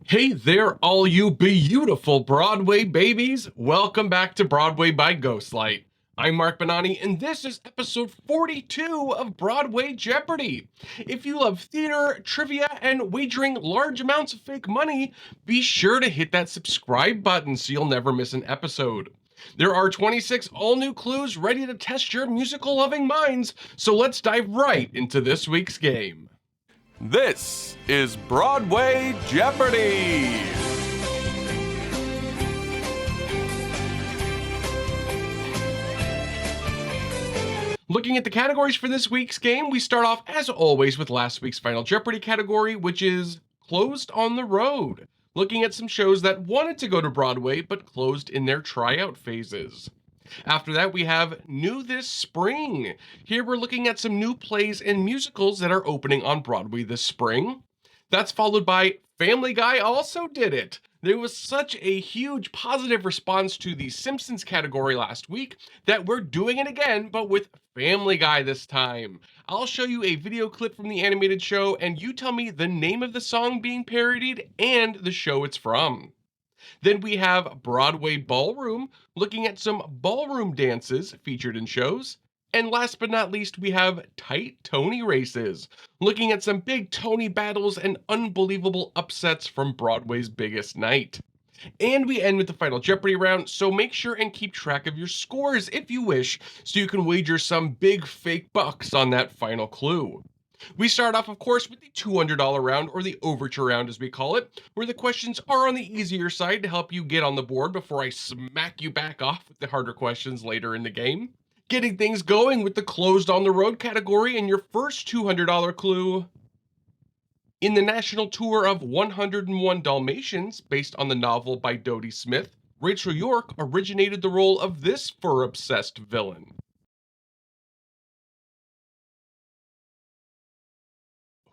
Hey there, all you beautiful Broadway babies! Welcome back to Broadway by Ghostlight. I'm Mark Bonanni, and this is episode 42 of Broadway Jeopardy! If you love theater, trivia, and wagering large amounts of fake money, be sure to hit that subscribe button so you'll never miss an episode. There are 26 all-new clues ready to test your musical-loving minds, so let's dive right into this week's game. This is Broadway Jeopardy! Looking at the categories for this week's game, we start off, as always, with last week's Final Jeopardy category, which is Closed on the Road. Looking at some shows that wanted to go to Broadway, but closed in their tryout phases. After that, we have New This Spring. Here we're looking at some new plays and musicals that are opening on Broadway this spring. That's followed by Family Guy Also Did It. There was such a huge positive response to the Simpsons category last week that we're doing it again, but with Family Guy this time. I'll show you a video clip from the animated show, and you tell me the name of the song being parodied and the show it's from. Then we have Broadway Ballroom, looking at some ballroom dances featured in shows. And last but not least, we have Tight Tony Races, looking at some big Tony battles and unbelievable upsets from Broadway's biggest night. And we end with the Final Jeopardy round, so make sure and keep track of your scores if you wish, so you can wager some big fake bucks on that final clue. We start off, of course, with the $200 round, or the Overture round as we call it, where the questions are on the easier side to help you get on the board before I smack you back off with the harder questions later in the game. Getting things going with the Closed on the Road category, and your first $200 clue. In the national tour of 101 Dalmatians, based on the novel by Dodie Smith, Rachel York originated the role of this fur-obsessed villain.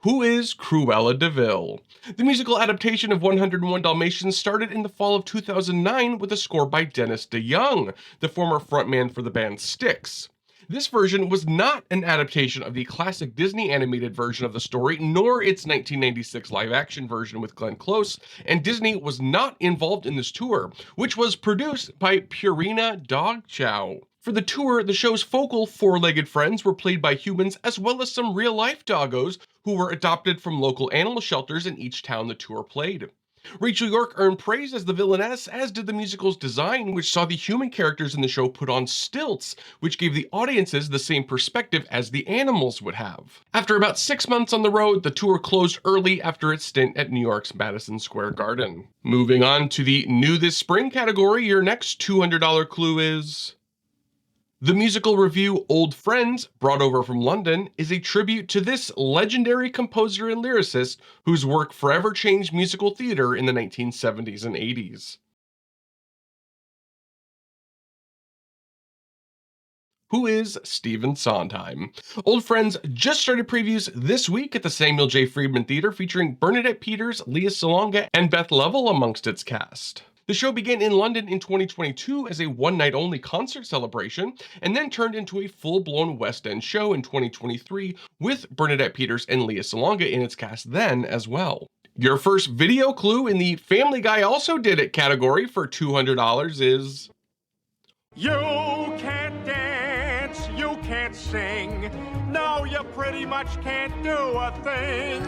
Who is Cruella de Vil? The musical adaptation of 101 Dalmatians started in the fall of 2009 with a score by Dennis DeYoung, the former frontman for the band Styx. This version was not an adaptation of the classic Disney animated version of the story, nor its 1996 live-action version with Glenn Close, and Disney was not involved in this tour, which was produced by Purina Dog Chow. For the tour, the show's focal four-legged friends were played by humans as well as some real-life doggos who were adopted from local animal shelters in each town the tour played. Rachel York earned praise as the villainess, as did the musical's design, which saw the human characters in the show put on stilts, which gave the audiences the same perspective as the animals would have. After about 6 months on the road, the tour closed early after its stint at New York's Madison Square Garden. Moving on to the New This Spring category, your next $200 clue is... The musical review Old Friends, brought over from London, is a tribute to this legendary composer and lyricist whose work forever changed musical theater in the 1970s and 80s. Who is Stephen Sondheim? Old Friends just started previews this week at the Samuel J. Friedman Theater, featuring Bernadette Peters, Lea Salonga, and Beth Level amongst its cast. The show began in London in 2022 as a one-night-only concert celebration, and then turned into a full-blown West End show in 2023 with Bernadette Peters and Lea Salonga in its cast then as well. Your first video clue in the Family Guy Also Did It category for $200 is... You can't dance, you can't sing, no, you pretty much can't do a thing.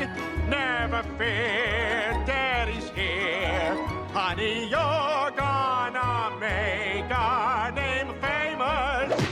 Never fear, Daddy's here. Honey, you're gonna make our name famous.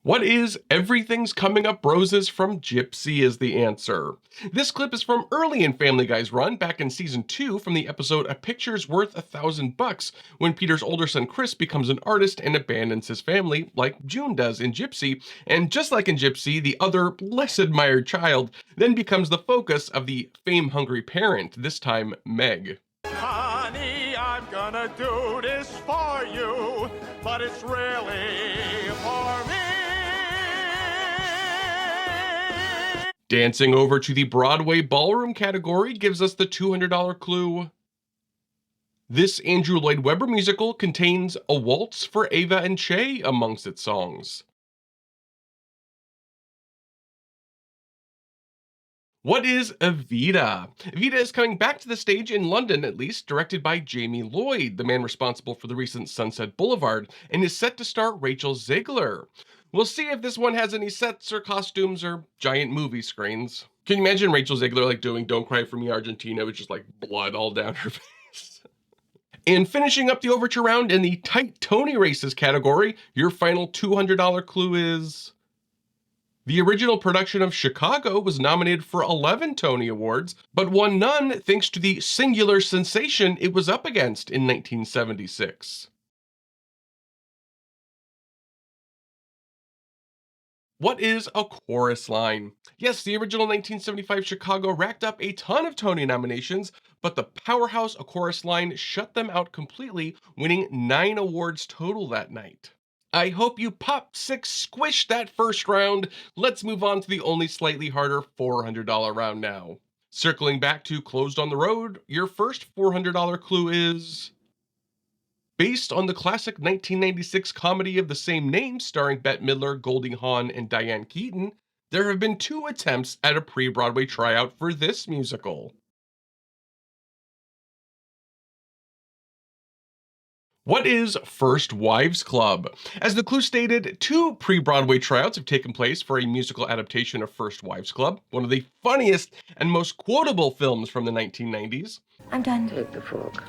What is Everything's Coming Up Roses from Gypsy is the answer. This clip is from early in Family Guy's run, back in season 2 from the episode A Picture's Worth $1,000, when Peter's older son Chris becomes an artist and abandons his family, like June does in Gypsy, and just like in Gypsy, the other less admired child then becomes the focus of the fame-hungry parent, this time Meg. Honey, I'm gonna do this for you, but it's really for me. Dancing over to the Broadway Ballroom category gives us the $200 clue. This Andrew Lloyd Webber musical contains a waltz for Ava and Che amongst its songs. What is Evita? Evita is coming back to the stage in London, at least, directed by Jamie Lloyd, the man responsible for the recent Sunset Boulevard, and is set to star Rachel Zegler. We'll see if this one has any sets or costumes or giant movie screens. Can you imagine Rachel Zegler like doing Don't Cry For Me Argentina with just like blood all down her face? And finishing up the Overture round in the tight Tony races category, your final $200 clue is... The original production of Chicago was nominated for 11 Tony Awards, but won none thanks to the singular sensation it was up against in 1976. What is a chorus line? Yes, the original 1975 Chicago racked up a ton of Tony nominations, but the powerhouse A Chorus Line shut them out completely, winning 9 awards total that night. I hope you pop 6 squish that first round. Let's move on to the only slightly harder $400 round now. Circling back to Closed on the Road, your first $400 clue is... Based on the classic 1996 comedy of the same name starring Bette Midler, Goldie Hawn, and Diane Keaton, there have been 2 attempts at a pre-Broadway tryout for this musical. What is First Wives Club? As the clue stated, 2 pre-Broadway tryouts have taken place for a musical adaptation of First Wives Club, one of the funniest and most quotable films from the 1990s. I'm done. Take the fork.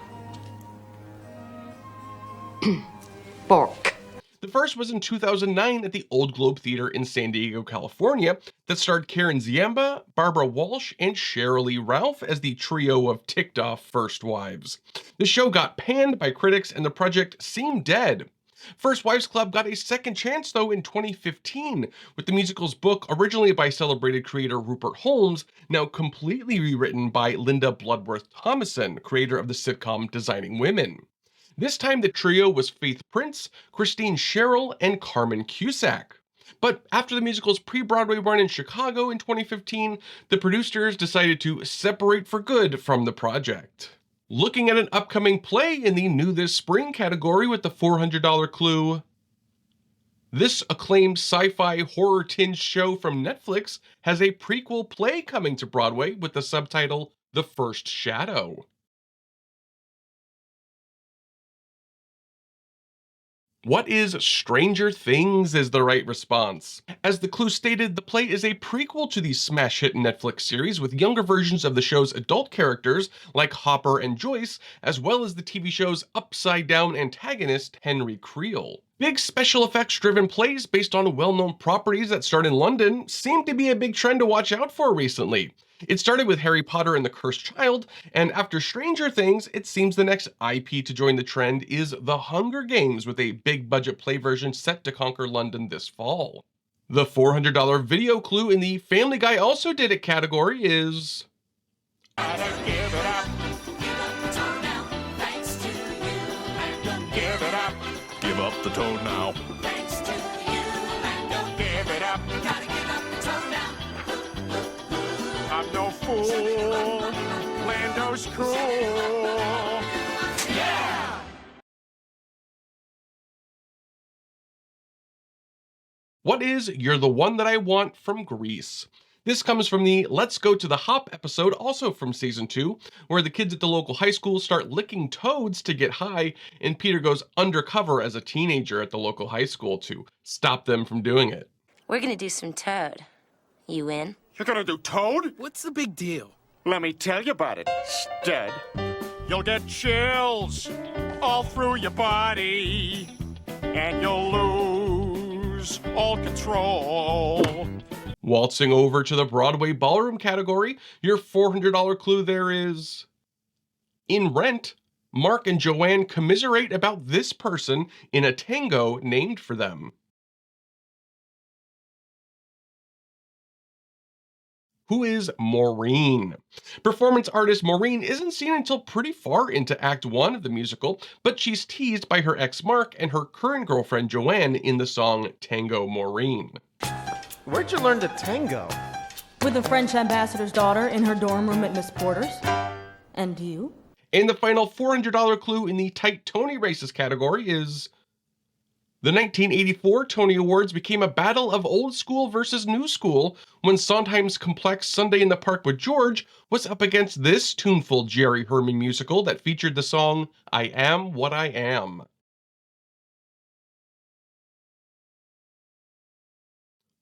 Fork. The first was in 2009 at the Old Globe Theater in San Diego, California, that starred Karen Ziemba, Barbara Walsh, and Sheryl Lee Ralph as the trio of ticked-off first wives. The show got panned by critics and the project seemed dead. First Wives Club got a second chance, though, in 2015, with the musical's book, originally by celebrated creator Rupert Holmes, now completely rewritten by Linda Bloodworth Thomason, creator of the sitcom Designing Women. This time the trio was Faith Prince, Christine Sherrill, and Carmen Cusack. But after the musical's pre-Broadway run in Chicago in 2015, the producers decided to separate for good from the project. Looking at an upcoming play in the New This Spring category with the $400 clue, this acclaimed sci-fi horror-tinged show from Netflix has a prequel play coming to Broadway with the subtitle The First Shadow. What is Stranger Things is the right response. As the clue stated, the play is a prequel to the smash hit Netflix series with younger versions of the show's adult characters like Hopper and Joyce, as well as the TV show's upside-down antagonist Henry Creel. Big special effects driven plays based on well-known properties that start in London seem to be a big trend to watch out for recently. It started with Harry Potter and the Cursed Child, and after Stranger Things, it seems the next IP to join the trend is The Hunger Games, with a big budget play version set to conquer London this fall. The $400 video clue in the Family Guy Also Did It category is... Give up the toad now. Give it up. I'm no fool. Lando's cool. Yeah! What is You're the One That I Want from Grease? This comes from the Let's Go to the Hop episode, also from season 2, where the kids at the local high school start licking toads to get high, and Peter goes undercover as a teenager at the local high school to stop them from doing it. We're gonna do some toad. You in? You're gonna do toad? What's the big deal? Let me tell you about it, stud. You'll get chills all through your body, and you'll lose all control. Waltzing over to the Broadway ballroom category, your $400 clue there is... In Rent, Mark and Joanne commiserate about this person in a tango named for them. Who is Maureen? Performance artist Maureen isn't seen until pretty far into Act 1 of the musical, but she's teased by her ex Mark and her current girlfriend Joanne in the song Tango Maureen. Where'd you learn to tango? With the French ambassador's daughter in her dorm room at Miss Porter's. And you? And the final $400 clue in the tight Tony races category is... The 1984 Tony Awards became a battle of old school versus new school when Sondheim's complex Sunday in the Park with George was up against this tuneful Jerry Herman musical that featured the song I Am What I Am.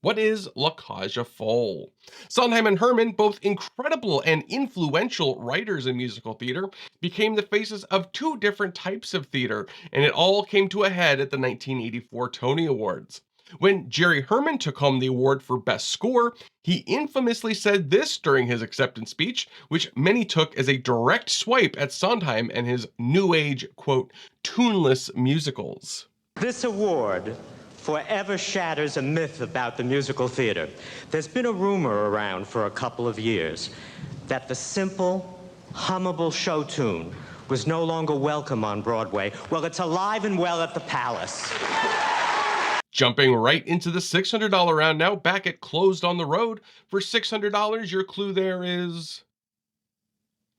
What is La Cage aux Folles? Sondheim and Herman, both incredible and influential writers in musical theater, became the faces of two different types of theater, and it all came to a head at the 1984 Tony Awards. When Jerry Herman took home the award for Best Score, he infamously said this during his acceptance speech, which many took as a direct swipe at Sondheim and his new age, quote, tuneless musicals. This award forever shatters a myth about the musical theater. There's been a rumor around for a couple of years that the simple, hummable show tune was no longer welcome on Broadway. Well, it's alive and well at the Palace. Jumping right into the $600 round now, back at Closed on the Road. For $600, your clue there is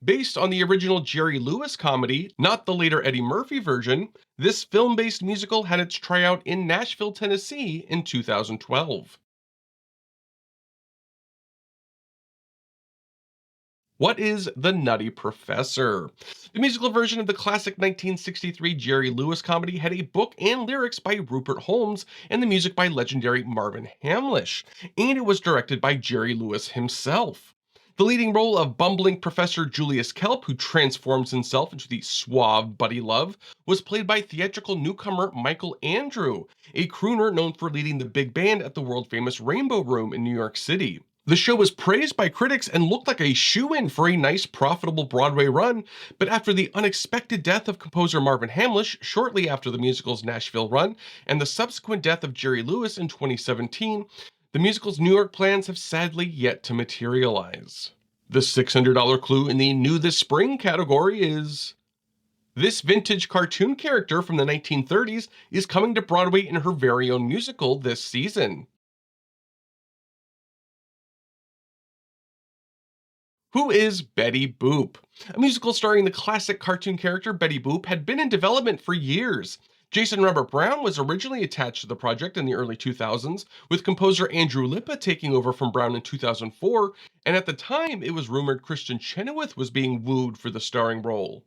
based on the original Jerry Lewis comedy, not the later Eddie Murphy version. This film-based musical had its tryout in Nashville, Tennessee in 2012. What is The Nutty Professor? The musical version of the classic 1963 Jerry Lewis comedy had a book and lyrics by Rupert Holmes and the music by legendary Marvin Hamlish, and it was directed by Jerry Lewis himself. The leading role of bumbling Professor Julius Kelp, who transforms himself into the suave Buddy Love, was played by theatrical newcomer Michael Andrew, a crooner known for leading the big band at the world-famous Rainbow Room in New York City. The show was praised by critics and looked like a shoo-in for a nice, profitable Broadway run, but after the unexpected death of composer Marvin Hamlish shortly after the musical's Nashville run, and the subsequent death of Jerry Lewis in 2017, the musical's New York plans have sadly yet to materialize. The $600 clue in the New This Spring category is this vintage cartoon character from the 1930s is coming to Broadway in her very own musical this season. Who is Betty Boop? A musical starring the classic cartoon character Betty Boop had been in development for years. Jason Robert Brown was originally attached to the project in the early 2000s, with composer Andrew Lippa taking over from Brown in 2004, and at the time it was rumored Kristen Chenoweth was being wooed for the starring role.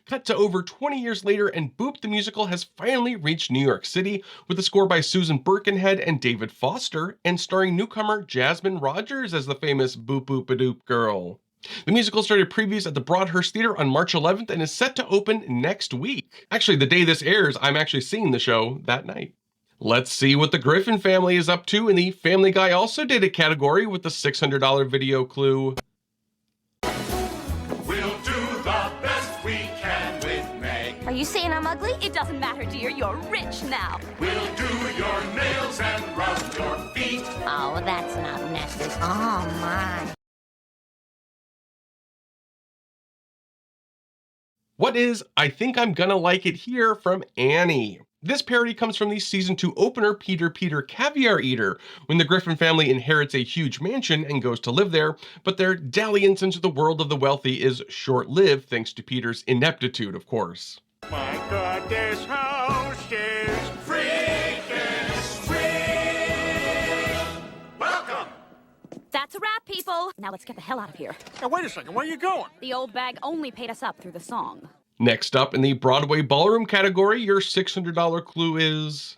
Cut to over 20 years later, and Boop the musical has finally reached New York City, with a score by Susan Birkenhead and David Foster, and starring newcomer Jasmine Rogers as the famous Boop Boop a Doop girl. The musical started previews at the Broadhurst Theater on March 11th and is set to open next week. Actually, the day this airs, I'm actually seeing the show that night. Let's see what the Griffin family is up to in the Family Guy Also Did It category with the $600 video clue. We'll do the best we can with Meg. Are you saying I'm ugly? It doesn't matter, dear. You're rich now. We'll do your nails and rub your feet. Oh, that's not necessary. Oh, my. What is I Think I'm Gonna Like It Here from Annie? This parody comes from the season 2 opener Peter Caviar Eater, when the Griffin family inherits a huge mansion and goes to live there, but their dalliance into the world of the wealthy is short-lived thanks to Peter's ineptitude, of course. My God, this house is freaking sweet. Welcome. That's a wrap, people. Now let's get the hell out of here. Now, wait a second. Where are you going? The old bag only paid us up through the song. Next up in the Broadway Ballroom category, your $600 clue is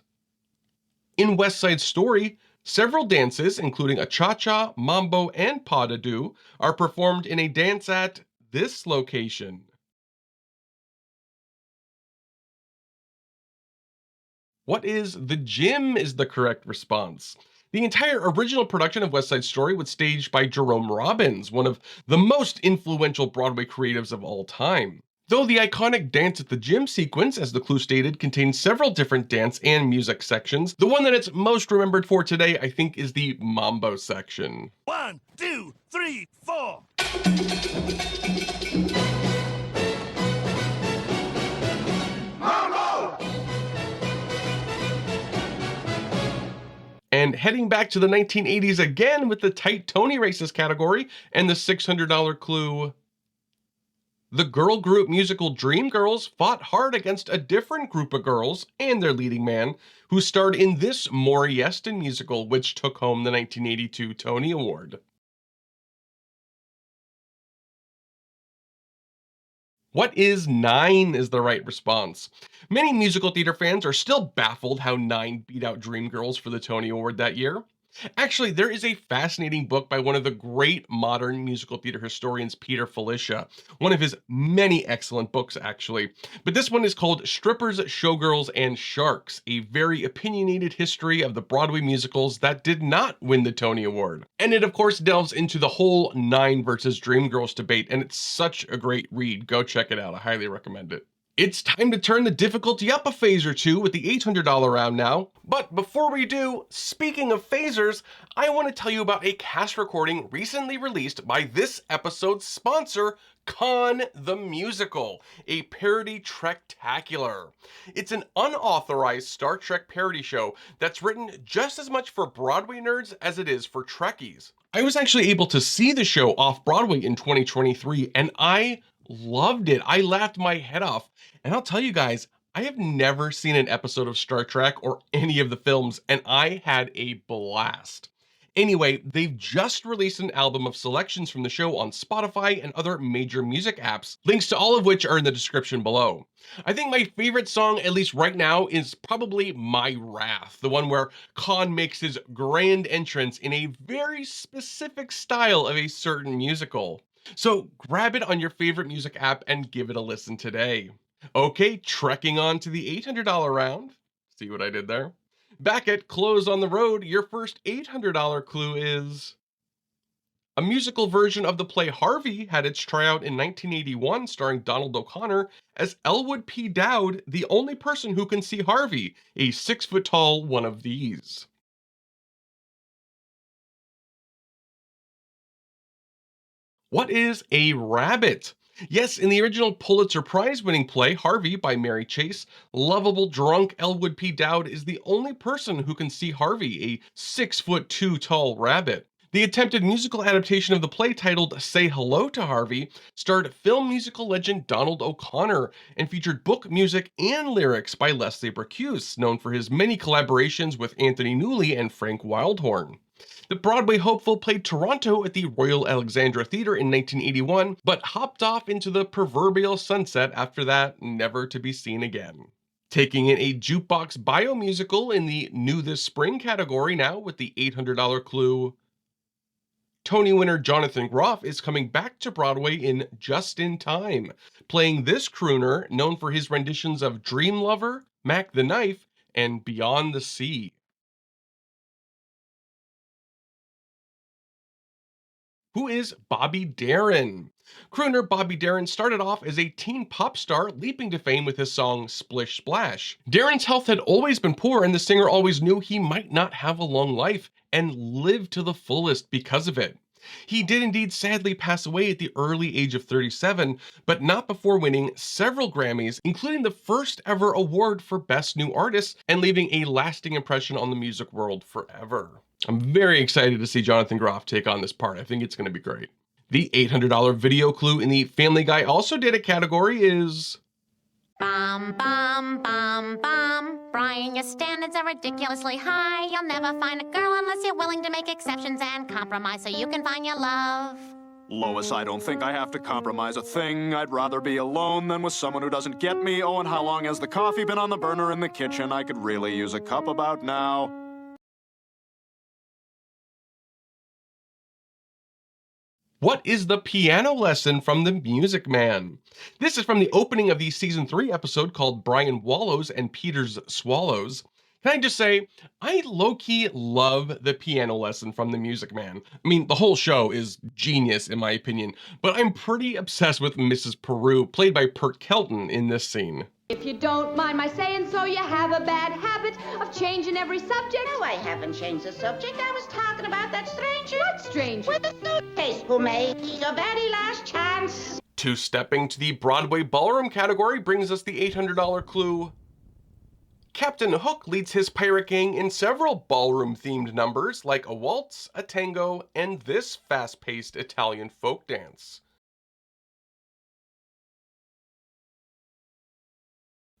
in West Side Story, several dances, including a cha-cha, mambo, and pas de deux, are performed in a dance at this location. What is The Gym is the correct response. The entire original production of West Side Story was staged by Jerome Robbins, one of the most influential Broadway creatives of all time. Though the iconic Dance at the Gym sequence, as the clue stated, contains several different dance and music sections, the one that it's most remembered for today, I think, is the Mambo section. 1, 2, 3, 4. Mambo! And heading back to the 1980s again with the tight Tony Races category and the $600 clue. The girl group musical Dreamgirls fought hard against a different group of girls and their leading man, who starred in this Maury Yeston musical, which took home the 1982 Tony Award. What is 9 is the right response. Many musical theater fans are still baffled how 9 beat out Dreamgirls for the Tony Award that year. Actually, there is a fascinating book by one of the great modern musical theater historians, Peter Felicia, one of his many excellent books, actually. But this one is called Strippers, Showgirls, and Sharks, a very opinionated history of the Broadway musicals that did not win the Tony Award. And it, of course, delves into the whole 9 versus Dreamgirls debate, and it's such a great read. Go check it out. I highly recommend it. It's time to turn the difficulty up a phase or two with the $800 round now. But before we do, speaking of phasers, I want to tell you about a cast recording recently released by this episode's sponsor, Con the Musical, a parody Trek-tacular. It's an unauthorized Star Trek parody show that's written just as much for Broadway nerds as it is for Trekkies. I was actually able to see the show off Broadway in 2023, and I loved it. I laughed my head off. And I'll tell you guys, I have never seen an episode of Star Trek or any of the films, and I had a blast. Anyway, they've just released an album of selections from the show on Spotify and other major music apps, links to all of which are in the description below. I think my favorite song, at least right now, is probably My Wrath, the one where Khan makes his grand entrance in a very specific style of a certain musical. So grab it on your favorite music app and give it a listen today. Okay, trekking on to the $800 round. See what I did there? Back at Close on the Road, your first $800 clue is... A musical version of the play Harvey had its tryout in 1981 starring Donald O'Connor as Elwood P. Dowd, the only person who can see Harvey, a 6-foot-tall one of these. What is a rabbit? Yes, in the original Pulitzer Prize-winning play Harvey by Mary Chase, lovable drunk Elwood P. Dowd is the only person who can see Harvey, a 6'2" tall rabbit. The attempted musical adaptation of the play titled Say Hello to Harvey starred film musical legend Donald O'Connor and featured book music and lyrics by Leslie Bricusse, known for his many collaborations with Anthony Newley and Frank Wildhorn. The Broadway hopeful played Toronto at the Royal Alexandra Theatre in 1981, but hopped off into the proverbial sunset after that, never to be seen again. Taking in a jukebox biomusical in the New This Spring category now with the $800 clue. Tony winner Jonathan Groff is coming back to Broadway in Just in Time, playing this crooner known for his renditions of Dream Lover, Mac the Knife, and Beyond the Sea. Who is Bobby Darin? Crooner Bobby Darin started off as a teen pop star, leaping to fame with his song Splish Splash. Darin's health had always been poor, and the singer always knew he might not have a long life, and lived to the fullest because of it. He did indeed sadly pass away at the early age of 37, but not before winning several Grammys, including the first ever award for Best New Artist, and leaving a lasting impression on the music world forever. I'm very excited to see Jonathan Groff take on this part. I think it's going to be great. The $800 video clue in the Family Guy Also Did It category is... Bum, bum, bum, bum. Brian, your standards are ridiculously high. You'll never find a girl unless you're willing to make exceptions and compromise so you can find your love. Lois, I don't think I have to compromise a thing. I'd rather be alone than with someone who doesn't get me. Oh, and how long has the coffee been on the burner in the kitchen? I could really use a cup about now. What is the piano lesson from the Music Man? This is from the opening of the season 3 episode called Brian Wallows and Peter's Swallows. Can I just say, I low-key love the piano lesson from the Music Man. I mean, the whole show is genius in my opinion, but I'm pretty obsessed with Mrs. Peru, played by Pert Kelton in this scene. If you don't mind my saying so, you have a bad habit of changing every subject. No, I haven't changed the subject. I was talking about that stranger. What stranger? With the suitcase who made the very last chance. Two-stepping to the Broadway Ballroom category brings us the $800 clue. Captain Hook leads his pirate gang in several ballroom-themed numbers like a waltz, a tango, and this fast-paced Italian folk dance.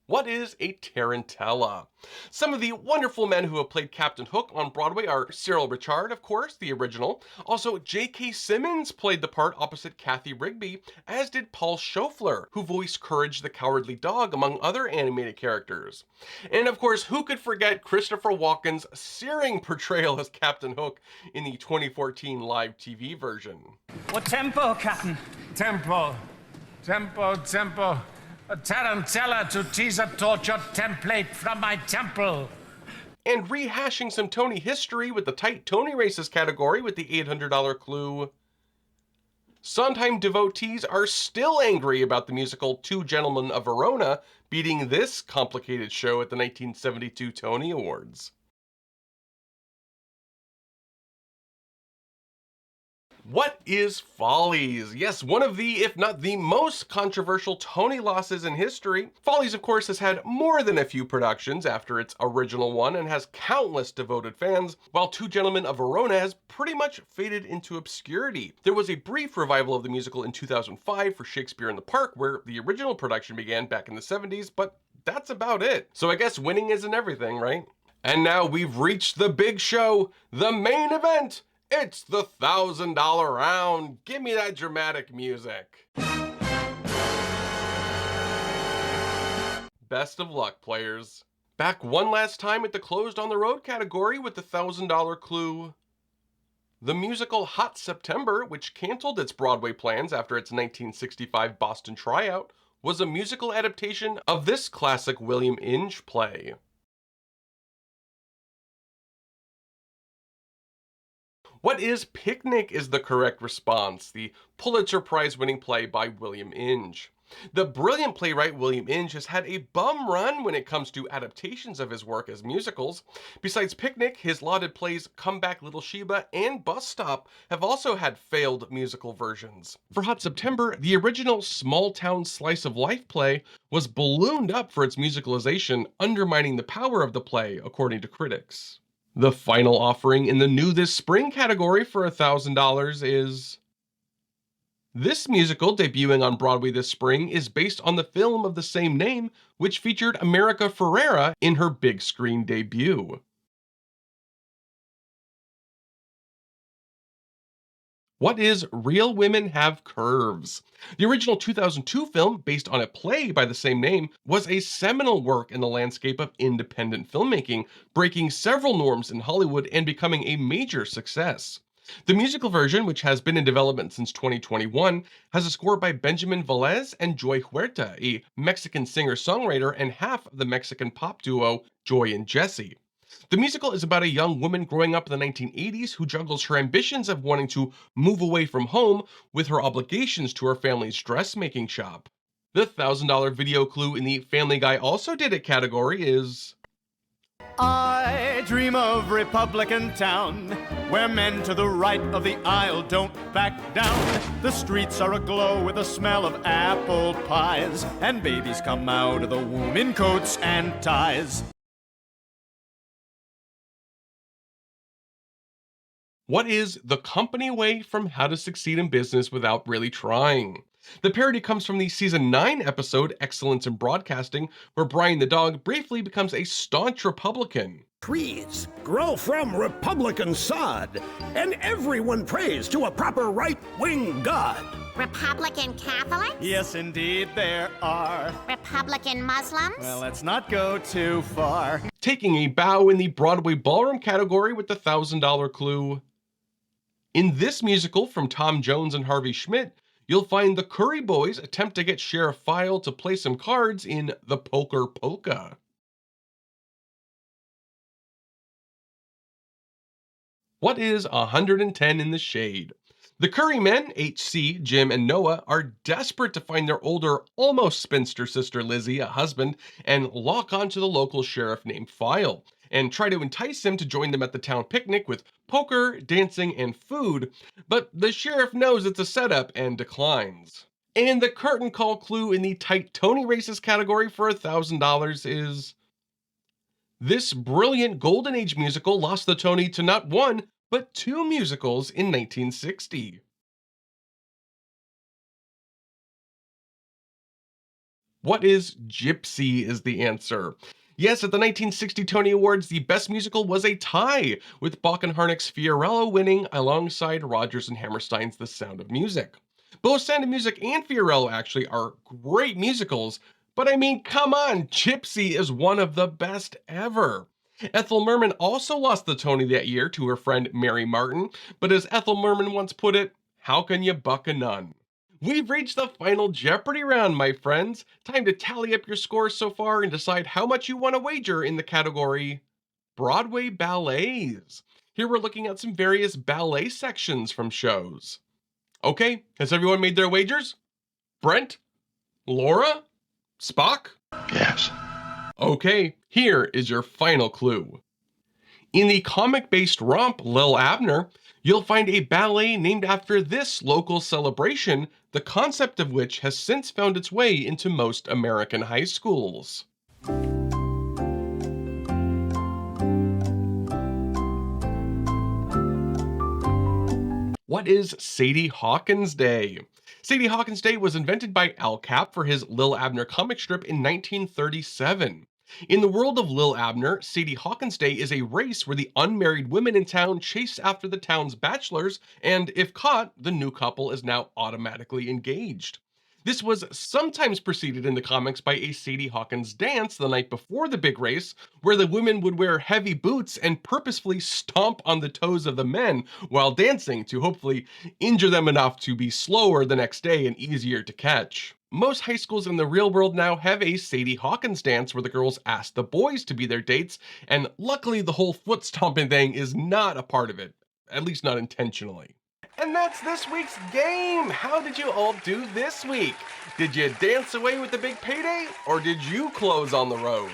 What is a tarantella? Some of the wonderful men who have played Captain Hook on Broadway are Cyril Ritchard, of course, the original. Also, J.K. Simmons played the part opposite Kathy Rigby, as did Paul Schoeffler, who voiced Courage the Cowardly Dog, among other animated characters. And of course, who could forget Christopher Walken's searing portrayal as Captain Hook in the 2014 live TV version? What tempo, Captain? Tempo. A tarantella to tease a torture template from my temple. And rehashing some Tony history with the tight Tony races category with the $800 clue. Sondheim devotees are still angry about the musical Two Gentlemen of Verona beating this complicated show at the 1972 Tony Awards. What is Follies? Yes, one of the, if not the most controversial Tony losses in history. Follies, of course, has had more than a few productions after its original one and has countless devoted fans, while Two Gentlemen of Verona has pretty much faded into obscurity. There was a brief revival of the musical in 2005 for Shakespeare in the Park, where the original production began back in the 70s, but that's about it. So I guess winning isn't everything, right? And now we've reached the big show, the main event. It's the $1,000 round. Give me that dramatic music. Best of luck, players. Back one last time at the Closed on the Road category with the $1,000 clue. The musical Hot September, which canceled its Broadway plans after its 1965 Boston tryout, was a musical adaptation of this classic William Inge play. What is Picnic is the correct response, the Pulitzer Prize winning play by William Inge. The brilliant playwright William Inge has had a bum run when it comes to adaptations of his work as musicals. Besides Picnic, his lauded plays Come Back Little Sheba and Bus Stop have also had failed musical versions. For Hot September, the original small town slice of life play was ballooned up for its musicalization, undermining the power of the play, according to critics. The final offering in the New This Spring category for $1,000 is... This musical, debuting on Broadway this spring, is based on the film of the same name, which featured America Ferrera in her big screen debut. What is Real Women Have Curves? The original 2002 film, based on a play by the same name, was a seminal work in the landscape of independent filmmaking, breaking several norms in Hollywood and becoming a major success. The musical version, which has been in development since 2021, has a score by Benjamin Velez and Joy Huerta, a Mexican singer-songwriter and half of the Mexican pop duo Joy and Jesse. The musical is about a young woman growing up in the 1980s who juggles her ambitions of wanting to move away from home with her obligations to her family's dressmaking shop. The $1,000 video clue in the Family Guy Also Did It category is... I dream of Republican town, where men to the right of the aisle don't back down. The streets are aglow with the smell of apple pies, and babies come out of the womb in coats and ties. What is The Company Way from How to Succeed in Business Without Really Trying? The parody comes from the season 9 episode Excellence in Broadcasting, where Brian the dog briefly becomes a staunch Republican. Trees grow from Republican sod, and everyone prays to a proper right-wing God. Republican Catholics? Yes, indeed, there are. Republican Muslims? Well, let's not go too far. Taking a bow in the Broadway ballroom category with the $1,000 clue. In this musical from Tom Jones and Harvey Schmidt, you'll find the Curry Boys attempt to get Sheriff File to play some cards in The Poker Polka. What is 110 in the Shade? The Curry men, HC, Jim, and Noah, are desperate to find their older, almost spinster sister Lizzie a husband and lock onto the local sheriff named File, and try to entice him to join them at the town picnic with poker, dancing, and food, but the sheriff knows it's a setup and declines. And the curtain call clue in the tight Tony races category for $1,000 is... This brilliant Golden Age musical lost the Tony to not one, but 2 musicals in 1960. What is Gypsy is the answer. Yes, at the 1960 Tony Awards, the best musical was a tie, with Bach and Harnick's Fiorello winning alongside Rodgers and Hammerstein's The Sound of Music. Both Sound of Music and Fiorello actually are great musicals, but I mean, come on, Gypsy is one of the best ever. Ethel Merman also lost the Tony that year to her friend Mary Martin, but as Ethel Merman once put it, how can you buck a nun? We've reached the final Jeopardy round, my friends. Time to tally up your scores so far and decide how much you want to wager in the category Broadway ballets. Here we're looking at some various ballet sections from shows. Okay, has everyone made their wagers? Brent? Laura? Spock? Yes. Okay, here is your final clue. In the comic-based romp Lil Abner, you'll find a ballet named after this local celebration, the concept of which has since found its way into most American high schools. What is Sadie Hawkins Day? Sadie Hawkins Day was invented by Al Capp for his Lil Abner comic strip in 1937. In the world of Lil Abner, Sadie Hawkins Day is a race where the unmarried women in town chase after the town's bachelors, and if caught, the new couple is now automatically engaged. This was sometimes preceded in the comics by a Sadie Hawkins dance the night before the big race, where the women would wear heavy boots and purposefully stomp on the toes of the men while dancing to hopefully injure them enough to be slower the next day and easier to catch. Most high schools in the real world now have a Sadie Hawkins dance where the girls ask the boys to be their dates, and luckily the whole foot stomping thing is not a part of it, at least not intentionally. And that's this week's game. How did you all do this week? Did you dance away with the big payday, or did you close on the road?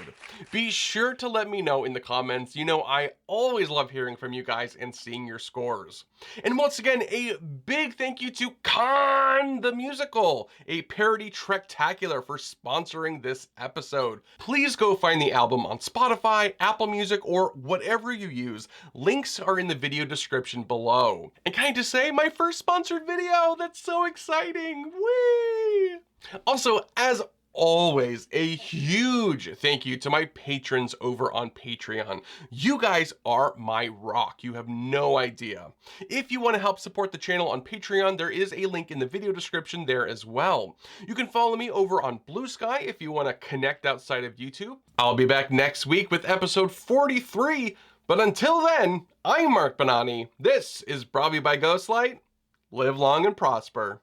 Be sure to let me know in the comments. You know, I always love hearing from you guys and seeing your scores. And once again, a big thank you to Con the Musical, a parody Trek-tacular, for sponsoring this episode. Please go find the album on Spotify, Apple Music, or whatever you use. Links are in the video description below. And can I just say, my first sponsored video? That's so exciting. Whee! Also, as always, a huge thank you to my patrons over on Patreon. You guys are my rock. You have no idea. If you want to help support the channel on Patreon, there is a link in the video description there as well. You can follow me over on Blue Sky if you want to connect outside of YouTube. I'll be back next week with episode 43, but until then, I'm Mark Bonanni. This is Broadway by Ghostlight. Live long and prosper.